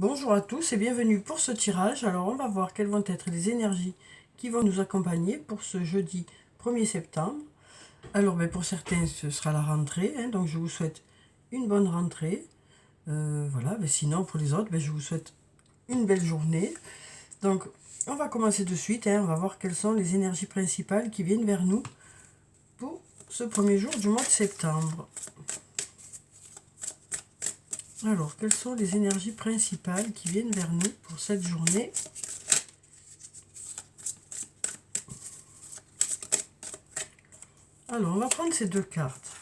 Bonjour à tous et bienvenue pour ce tirage. Alors on va voir quelles vont être les énergies qui vont nous accompagner pour ce jeudi 1er septembre. Alors pour certains ce sera la rentrée, donc je vous souhaite une bonne rentrée. Voilà, mais sinon pour les autres je vous souhaite une belle journée. Donc on va commencer de suite, on va voir quelles sont les énergies principales qui viennent vers nous pour ce premier jour du mois de septembre. Alors, quelles sont les énergies principales qui viennent vers nous pour cette journée? Alors, on va prendre ces deux cartes.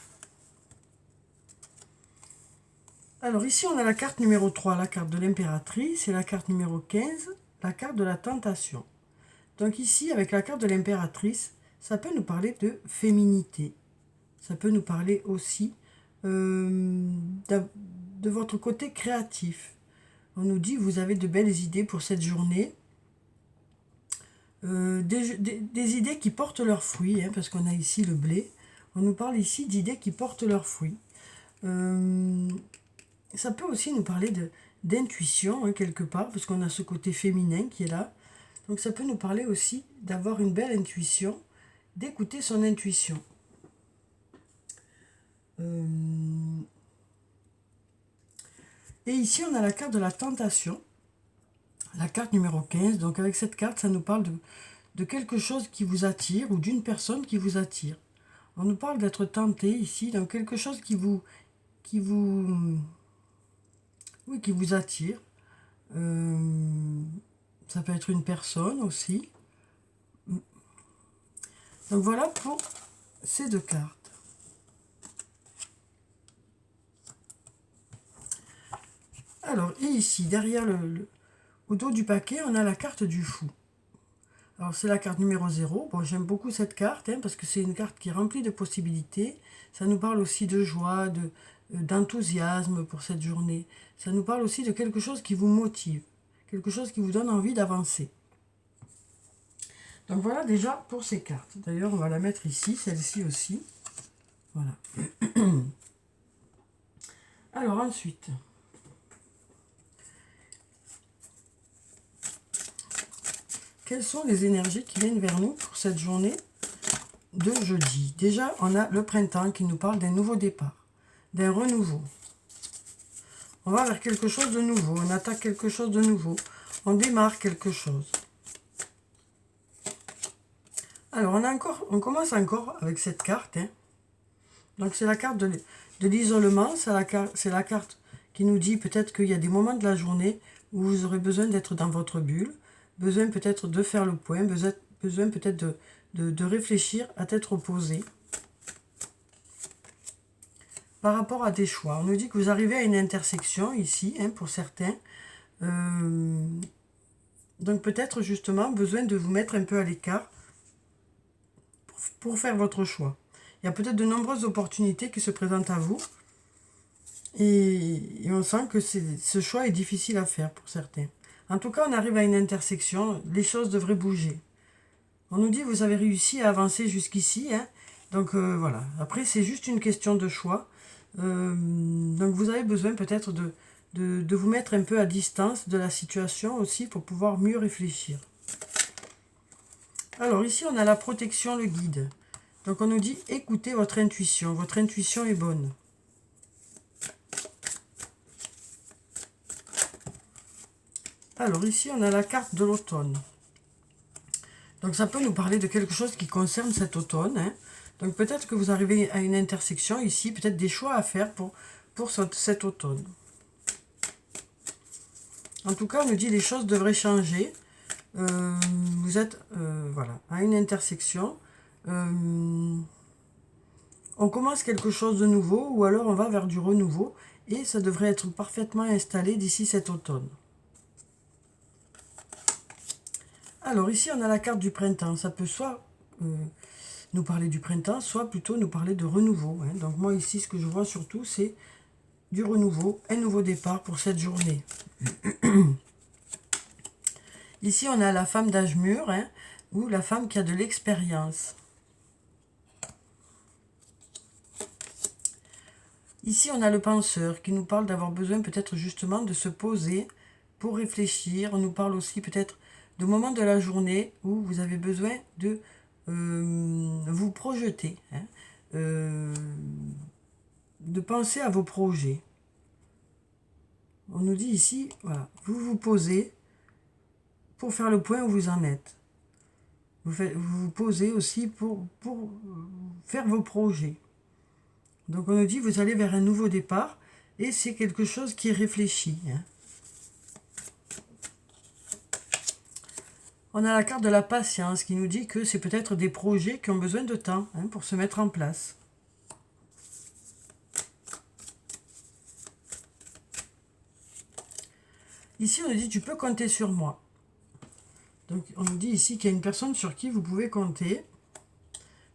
Alors, ici, on a la carte numéro 3, la carte de l'impératrice, et la carte numéro 15, la carte de la tentation. Donc ici, avec la carte de l'impératrice, ça peut nous parler de féminité. Ça peut nous parler aussi de votre côté créatif. On nous dit, vous avez de belles idées pour cette journée. Des idées qui portent leurs fruits, parce qu'on a ici le blé. On nous parle ici d'idées qui portent leurs fruits. Ça peut aussi nous parler d'intuition, quelque part, parce qu'on a ce côté féminin qui est là. Donc ça peut nous parler aussi d'avoir une belle intuition, d'écouter son intuition. Et ici, on a la carte de la tentation, la carte numéro 15. Donc avec cette carte, ça nous parle de quelque chose qui vous attire ou d'une personne qui vous attire. On nous parle d'être tenté ici, donc quelque chose qui vous attire. Ça peut être une personne aussi. Donc voilà pour ces deux cartes. Alors, et ici, derrière au dos du paquet, on a la carte du fou. Alors, c'est la carte numéro 0. Bon, j'aime beaucoup cette carte, parce que c'est une carte qui est remplie de possibilités. Ça nous parle aussi de joie, d'enthousiasme pour cette journée. Ça nous parle aussi de quelque chose qui vous motive, quelque chose qui vous donne envie d'avancer. Donc voilà déjà pour ces cartes. D'ailleurs, on va la mettre ici, celle-ci aussi. Voilà. Alors ensuite, quelles sont les énergies qui viennent vers nous pour cette journée de jeudi? Déjà, on a le printemps qui nous parle d'un nouveau départ, d'un renouveau. On va vers quelque chose de nouveau, on attaque quelque chose de nouveau, on démarre quelque chose. Alors, on commence encore avec cette carte. Donc, c'est la carte de l'isolement, c'est la carte qui nous dit peut-être qu'il y a des moments de la journée où vous aurez besoin d'être dans votre bulle, besoin peut-être de faire le point, besoin peut-être de réfléchir à tête reposée par rapport à des choix. On nous dit que vous arrivez à une intersection ici, pour certains. Donc peut-être justement besoin de vous mettre un peu à l'écart pour faire votre choix. Il y a peut-être de nombreuses opportunités qui se présentent à vous. Et on sent que ce choix est difficile à faire pour certains. En tout cas, on arrive à une intersection, les choses devraient bouger. On nous dit que vous avez réussi à avancer jusqu'ici. Donc voilà, après c'est juste une question de choix. Donc vous avez besoin peut-être de vous mettre un peu à distance de la situation aussi pour pouvoir mieux réfléchir. Alors ici on a la protection, le guide. Donc on nous dit écoutez votre intuition est bonne. Alors ici on a la carte de l'automne. Donc ça peut nous parler de quelque chose qui concerne cet automne. Donc peut-être que vous arrivez à une intersection ici, peut-être des choix à faire pour cet automne. En tout cas, on nous dit les choses devraient changer. Vous êtes voilà, à une intersection. On commence quelque chose de nouveau ou alors on va vers du renouveau et ça devrait être parfaitement installé d'ici cet automne. Alors ici, on a la carte du printemps. Ça peut soit nous parler du printemps, soit plutôt nous parler de renouveau. Donc moi ici, ce que je vois surtout, c'est du renouveau, un nouveau départ pour cette journée. Ici, on a la femme d'âge mûr, ou la femme qui a de l'expérience. Ici, on a le penseur qui nous parle d'avoir besoin peut-être justement de se poser pour réfléchir. On nous parle aussi peut-être de moments de la journée où vous avez besoin de vous projeter, hein, de penser à vos projets. On nous dit ici, voilà, vous vous posez pour faire le point où vous en êtes. Vous vous posez aussi pour faire vos projets. Donc on nous dit, vous allez vers un nouveau départ et c'est quelque chose qui est réfléchi, hein. On a la carte de la patience qui nous dit que c'est peut-être des projets qui ont besoin de temps, hein, pour se mettre en place. Ici, on nous dit, tu peux compter sur moi. Donc, on nous dit ici qu'il y a une personne sur qui vous pouvez compter.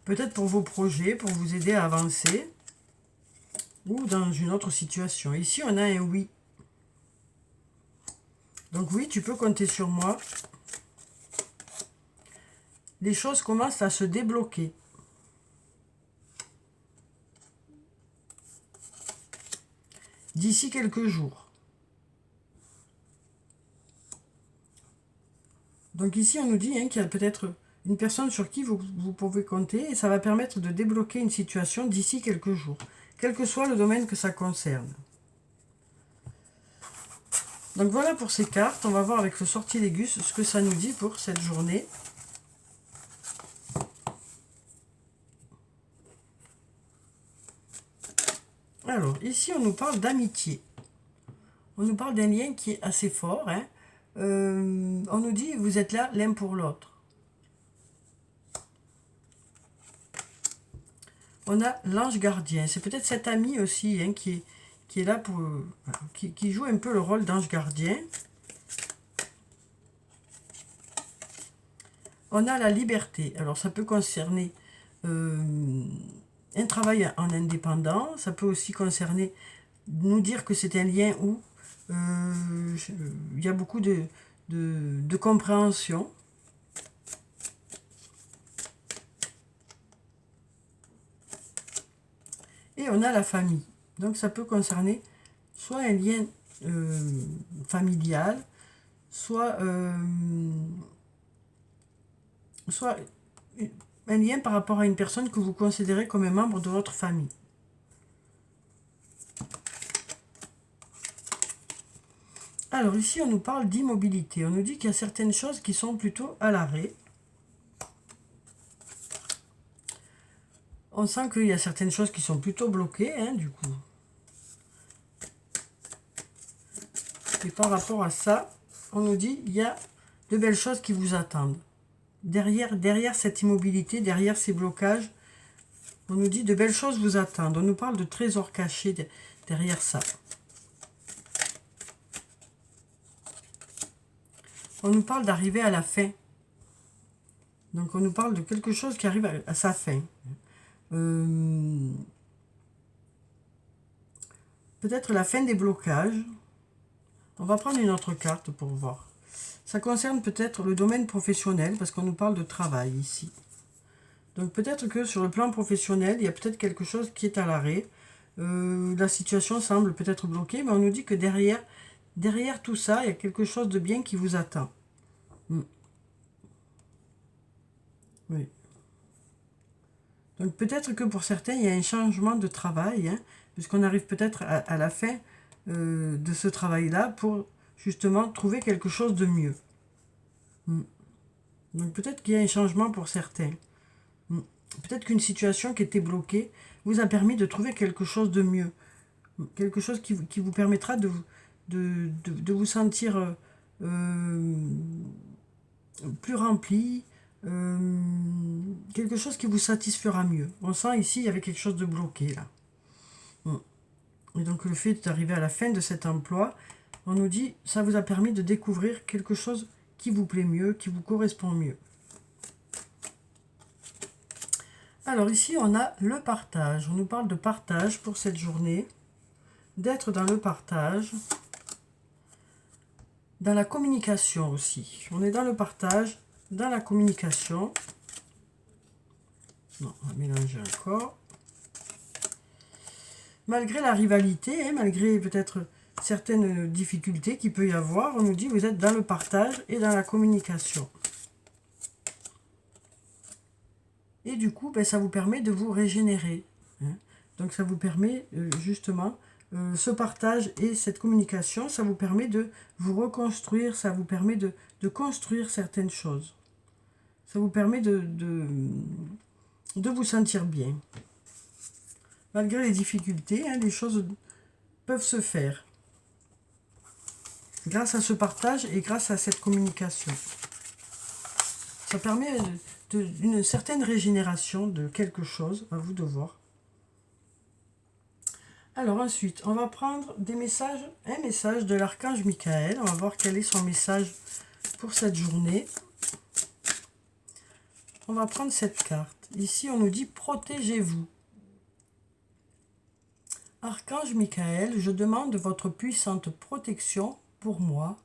Peut-être pour vos projets, pour vous aider à avancer. Ou dans une autre situation. Ici, on a un oui. Donc oui, tu peux compter sur moi. Les choses commencent à se débloquer. D'ici quelques jours. Donc ici, on nous dit, hein, qu'il y a peut-être une personne sur qui vous pouvez compter et ça va permettre de débloquer une situation d'ici quelques jours, quel que soit le domaine que ça concerne. Donc voilà pour ces cartes. On va voir avec le sortilègus ce que ça nous dit pour cette journée. Alors, ici, on nous parle d'amitié. On nous parle d'un lien qui est assez fort, hein. On nous dit, vous êtes là l'un pour l'autre. On a l'ange gardien. C'est peut-être cet ami aussi, hein, qui est là pour... qui joue un peu le rôle d'ange gardien. On a la liberté. Alors, ça peut concerner un travail en indépendant. Ça peut aussi concerner nous dire que c'est un lien où il y a beaucoup de compréhension. Et on a la famille. Donc ça peut concerner soit un lien familial, soit un lien par rapport à une personne que vous considérez comme un membre de votre famille. Alors ici, on nous parle d'immobilité. On nous dit qu'il y a certaines choses qui sont plutôt à l'arrêt. On sent qu'il y a certaines choses qui sont plutôt bloquées, hein, du coup. Et par rapport à ça, on nous dit qu'il y a de belles choses qui vous attendent. Derrière cette immobilité, derrière ces blocages, on nous dit de belles choses vous attendent. On nous parle de trésors cachés derrière ça. On nous parle d'arriver à la fin. Donc on nous parle de quelque chose qui arrive à sa fin. Peut-être la fin des blocages. On va prendre une autre carte pour voir. Ça concerne peut-être le domaine professionnel, parce qu'on nous parle de travail ici. Donc peut-être que sur le plan professionnel, il y a peut-être quelque chose qui est à l'arrêt. La situation semble peut-être bloquée, mais on nous dit que derrière tout ça, il y a quelque chose de bien qui vous attend. Oui. Donc peut-être que pour certains, il y a un changement de travail, hein, puisqu'on arrive peut-être à la fin de ce travail-là pour justement trouver quelque chose de mieux. Donc peut-être qu'il y a un changement pour certains. Peut-être qu'une situation qui était bloquée vous a permis de trouver quelque chose de mieux. Quelque chose qui vous permettra de vous sentir plus rempli, quelque chose qui vous satisfera mieux. On sent ici, il y avait quelque chose de bloqué là. Et donc le fait d'arriver à la fin de cet emploi, on nous dit, ça vous a permis de découvrir quelque chose qui vous plaît mieux, qui vous correspond mieux. Alors ici, on a le partage. On nous parle de partage pour cette journée, d'être dans le partage, dans la communication aussi. On est dans le partage, dans la communication. Non, on va mélanger encore. Malgré la rivalité, hein, malgré peut-être certaines difficultés qu'il peut y avoir. On nous dit vous êtes dans le partage et dans la communication. Et du coup, ben, ça vous permet de vous régénérer. Hein. Donc ça vous permet justement, ce partage et cette communication, ça vous permet de vous reconstruire, ça vous permet de construire certaines choses. Ça vous permet de vous sentir bien. Malgré les difficultés, hein, les choses peuvent se faire. Grâce à ce partage et grâce à cette communication. Ça permet une certaine régénération de quelque chose, à vous de voir. Alors ensuite, on va prendre des messages, un message de l'archange Michael. On va voir quel est son message pour cette journée. On va prendre cette carte. Ici, on nous dit « Protégez-vous ». Archange Michael, je demande votre puissante protection pour moi,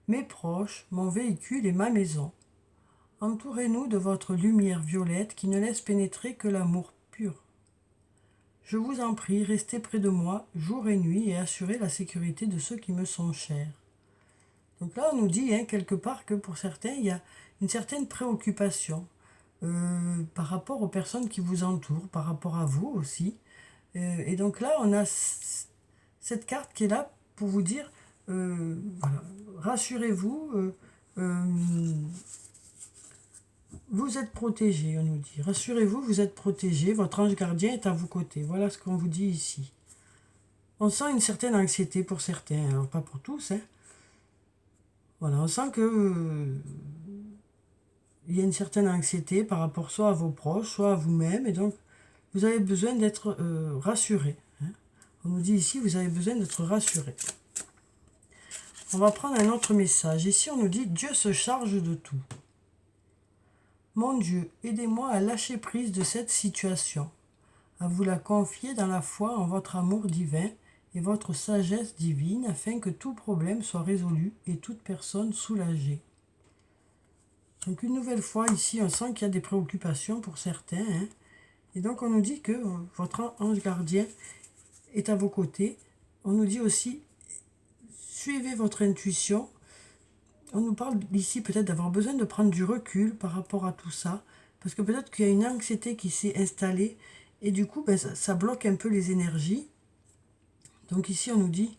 mes proches, mon véhicule et ma maison. Entourez-nous de votre lumière violette qui ne laisse pénétrer que l'amour pur. Je vous en prie, restez près de moi jour et nuit et assurez la sécurité de ceux qui me sont chers. Donc là, on nous dit hein, quelque part que pour certains, il y a une certaine préoccupation par rapport aux personnes qui vous entourent, par rapport à vous aussi. Et donc là, on a cette carte qui est là pour vous dire, voilà, rassurez-vous, vous êtes protégé, on nous dit. Rassurez-vous, vous êtes protégé, votre ange gardien est à vos côtés. Voilà ce qu'on vous dit ici. On sent une certaine anxiété pour certains, alors pas pour tous. Hein. Voilà, on sent que il y a une certaine anxiété par rapport soit à vos proches, soit à vous-même, et donc vous avez besoin d'être rassuré. Hein. On nous dit ici, vous avez besoin d'être rassuré. On va prendre un autre message. Ici, on nous dit, Dieu se charge de tout. Mon Dieu, aidez-moi à lâcher prise de cette situation, à vous la confier dans la foi en votre amour divin et votre sagesse divine, afin que tout problème soit résolu et toute personne soulagée. Donc une nouvelle fois, ici, on sent qu'il y a des préoccupations pour certains. Hein. Et donc on nous dit que votre ange gardien est à vos côtés. On nous dit aussi, suivez votre intuition. On nous parle ici peut-être d'avoir besoin de prendre du recul par rapport à tout ça, parce que peut-être qu'il y a une anxiété qui s'est installée, et du coup, ben, ça bloque un peu les énergies. Donc ici, on nous dit,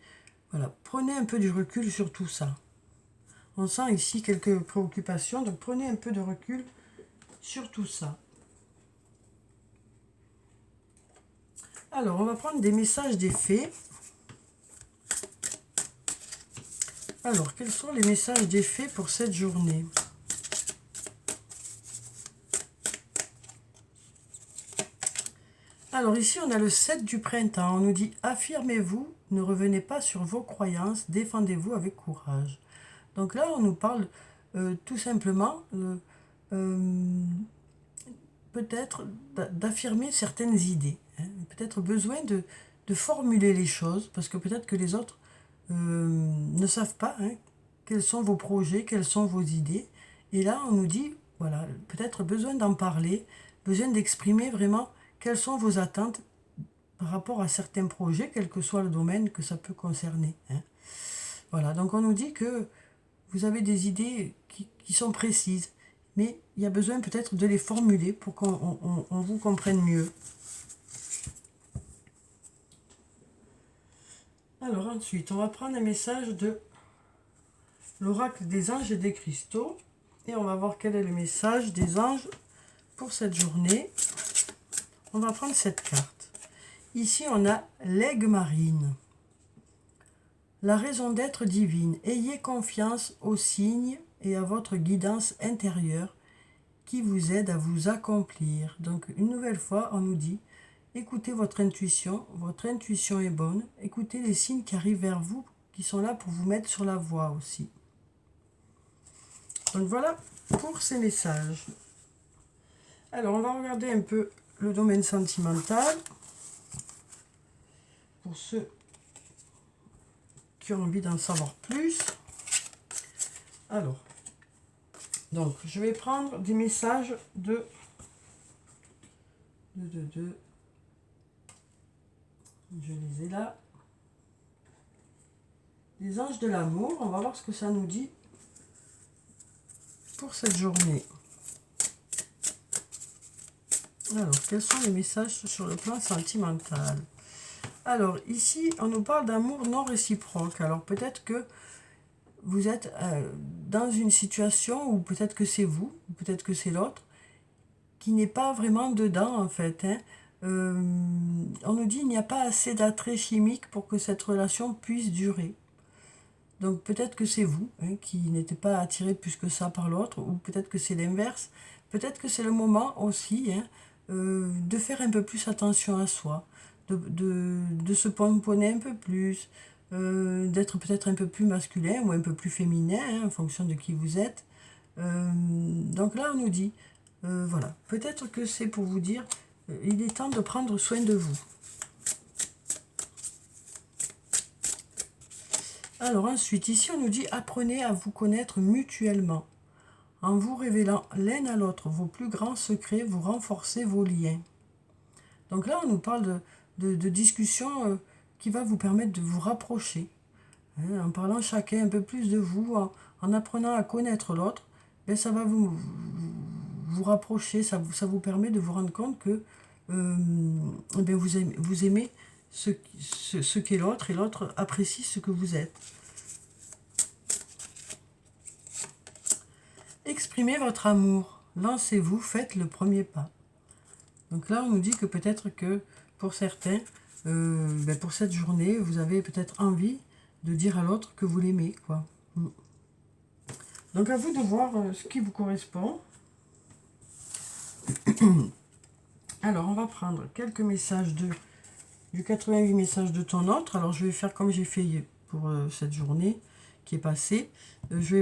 voilà, prenez un peu du recul sur tout ça. On sent ici quelques préoccupations, donc prenez un peu de recul sur tout ça. Alors, on va prendre des messages des fées. Alors, quels sont les messages des fées pour cette journée? Alors ici, on a le 7 du printemps. On nous dit « Affirmez-vous, ne revenez pas sur vos croyances, défendez-vous avec courage. » Donc là, on nous parle tout simplement peut-être d'affirmer certaines idées. Hein. Peut-être besoin de formuler les choses, parce que peut-être que les autres ne savent pas hein, quels sont vos projets, quelles sont vos idées. Et là, on nous dit, voilà, peut-être besoin d'en parler, besoin d'exprimer vraiment quelles sont vos attentes par rapport à certains projets, quel que soit le domaine que ça peut concerner. Hein. Voilà, donc on nous dit que vous avez des idées qui sont précises, mais il y a besoin peut-être de les formuler pour qu'on vous comprenne mieux. Alors ensuite, on va prendre un message de l'oracle des anges et des cristaux, et on va voir quel est le message des anges pour cette journée. On va prendre cette carte. Ici, on a l'aigle marine. La raison d'être divine. Ayez confiance aux signes et à votre guidance intérieure qui vous aide à vous accomplir. Donc, une nouvelle fois, on nous dit, écoutez votre intuition est bonne. Écoutez les signes qui arrivent vers vous, qui sont là pour vous mettre sur la voie aussi. Donc voilà pour ces messages. Alors, on va regarder un peu le domaine sentimental. Pour ceux qui ont envie d'en savoir plus. Alors, donc, je vais prendre des messages de je les ai là. Les anges de l'amour, on va voir ce que ça nous dit pour cette journée. Alors, quels sont les messages sur le plan sentimental? Alors, ici, on nous parle d'amour non réciproque. Alors, peut-être que vous êtes dans une situation où peut-être que c'est vous, peut-être que c'est l'autre, qui n'est pas vraiment dedans, en fait. Hein. On nous dit qu'il n'y a pas assez d'attrait chimique pour que cette relation puisse durer. Donc peut-être que c'est vous hein, qui n'êtes pas attiré plus que ça par l'autre, ou peut-être que c'est l'inverse. Peut-être que c'est le moment aussi hein, de faire un peu plus attention à soi, de se pomponner un peu plus, d'être peut-être un peu plus masculin ou un peu plus féminin hein, en fonction de qui vous êtes. Donc là on nous dit, voilà, peut-être que c'est pour vous dire, il est temps de prendre soin de vous. Alors ensuite, ici on nous dit apprenez à vous connaître mutuellement. En vous révélant l'un à l'autre vos plus grands secrets, vous renforcez vos liens. Donc là, on nous parle de discussion qui va vous permettre de vous rapprocher. Hein, en parlant chacun un peu plus de vous, en apprenant à connaître l'autre, ben ça va vous rapprocher, ça vous permet de vous rendre compte que ben vous aimez ce qu'est l'autre et l'autre apprécie ce que vous êtes. Exprimez votre amour, lancez-vous, faites le premier pas. Donc là, on nous dit que peut-être que pour certains, ben pour cette journée, vous avez peut-être envie de dire à l'autre que vous l'aimez, quoi. Donc à vous de voir ce qui vous correspond. Alors, on va prendre quelques messages du 88 messages de ton autre. Alors, je vais faire comme j'ai fait pour cette journée qui est passée. Je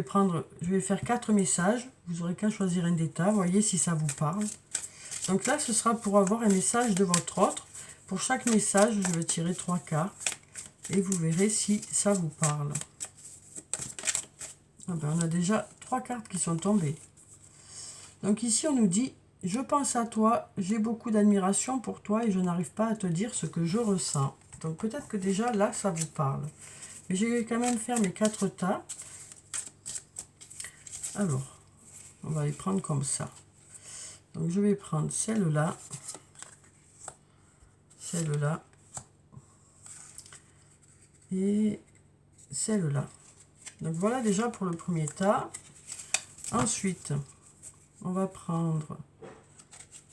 vais faire 4 messages. Vous aurez qu'à choisir un d'état. Voyez si ça vous parle. Donc là, ce sera pour avoir un message de votre autre. Pour chaque message, je vais tirer 3 cartes. Et vous verrez si ça vous parle. Ah ben, on a déjà 3 cartes qui sont tombées. Donc ici, on nous dit « Je pense à toi, j'ai beaucoup d'admiration pour toi et je n'arrive pas à te dire ce que je ressens. » Donc peut-être que déjà là, ça vous parle. Mais je vais quand même faire mes 4 tas. Alors, on va les prendre comme ça. Donc je vais prendre celle-là, celle-là et celle-là. Donc voilà déjà pour le premier tas. Ensuite, on va prendre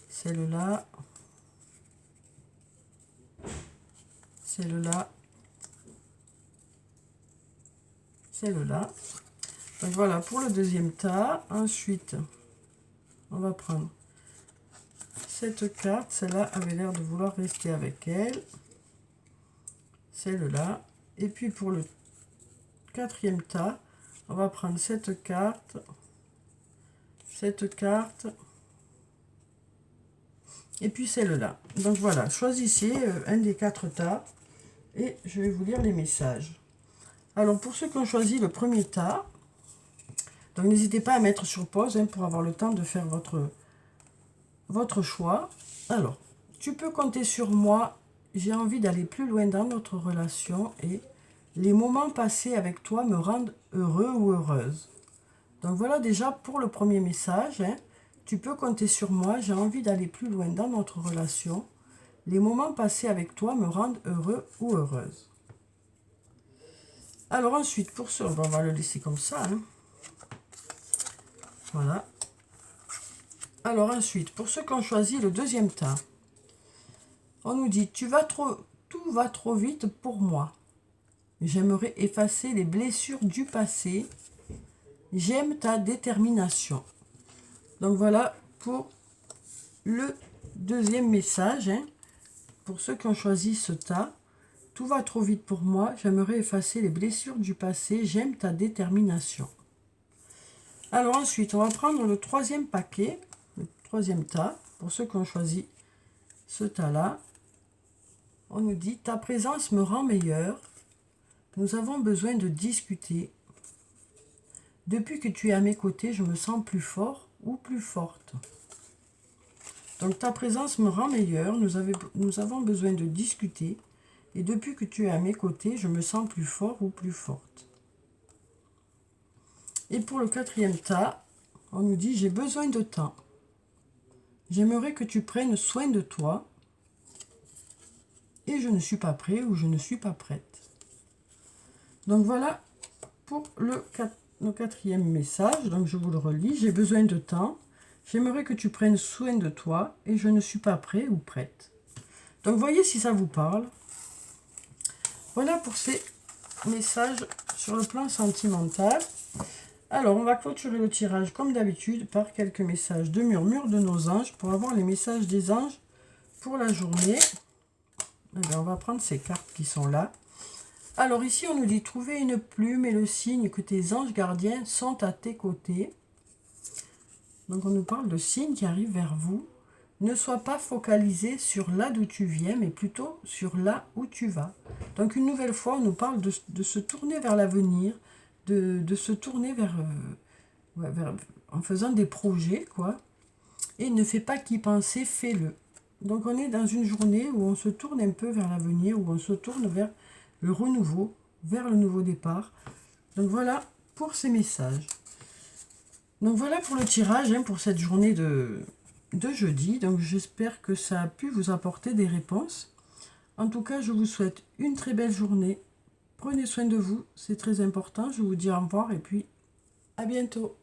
celle-là, celle-là, celle-là. Donc voilà pour le deuxième tas. Ensuite, on va prendre cette carte. Celle-là avait l'air de vouloir rester avec elle. Celle-là. Et puis pour le quatrième tas, on va prendre cette carte, et puis celle-là. Donc voilà, choisissez un des 4 tas et je vais vous lire les messages. Alors pour ceux qui ont choisi le premier tas, donc n'hésitez pas à mettre sur pause hein, pour avoir le temps de faire votre choix. Alors, tu peux compter sur moi, j'ai envie d'aller plus loin dans notre relation et les moments passés avec toi me rendent heureux ou heureuse. Donc voilà déjà pour le premier message. Hein. Tu peux compter sur moi, j'ai envie d'aller plus loin dans notre relation. Les moments passés avec toi me rendent heureux ou heureuse. Alors ensuite, pour ce, on va le laisser comme ça. Hein. Voilà. Alors ensuite, pour ceux qui ont choisi le deuxième tas, on nous dit, tout va trop vite pour moi. J'aimerais effacer les blessures du passé. J'aime ta détermination. Donc voilà pour le deuxième message. Hein. Pour ceux qui ont choisi ce tas, tout va trop vite pour moi. J'aimerais effacer les blessures du passé. J'aime ta détermination. Alors ensuite, on va prendre le troisième paquet, le troisième tas. Pour ceux qui ont choisi ce tas-là, on nous dit, ta présence me rend meilleur. Nous avons besoin de discuter. Depuis que tu es à mes côtés, je me sens plus fort ou plus forte. Donc ta présence me rend meilleur. Nous avons besoin de discuter. Et depuis que tu es à mes côtés, je me sens plus fort ou plus forte. Et pour le quatrième tas, on nous dit, j'ai besoin de temps. J'aimerais que tu prennes soin de toi. Et je ne suis pas prêt ou je ne suis pas prête. Donc voilà pour le quatrième message. Donc je vous le relis. J'ai besoin de temps. J'aimerais que tu prennes soin de toi et je ne suis pas prêt ou prête. Donc voyez si ça vous parle. Voilà pour ces messages sur le plan sentimental. Alors on va clôturer le tirage comme d'habitude par quelques messages de murmure de nos anges pour avoir les messages des anges pour la journée. Alors, on va prendre ces cartes qui sont là. Alors ici, on nous dit trouver une plume et le signe que tes anges gardiens sont à tes côtés. Donc on nous parle de signes qui arrivent vers vous. Ne sois pas focalisé sur là d'où tu viens, mais plutôt sur là où tu vas. Donc une nouvelle fois, on nous parle de se tourner vers l'avenir, de se tourner en faisant des projets, quoi. Et ne fais pas qu'y penser, fais-le. Donc on est dans une journée où on se tourne un peu vers l'avenir, où on se tourne vers le renouveau, vers le nouveau départ. Donc voilà pour ces messages. Donc voilà pour le tirage pour cette journée de jeudi. Donc j'espère que ça a pu vous apporter des réponses. En tout cas, je vous souhaite une très belle journée. Prenez soin de vous, c'est très important. Je vous dis au revoir et puis à bientôt.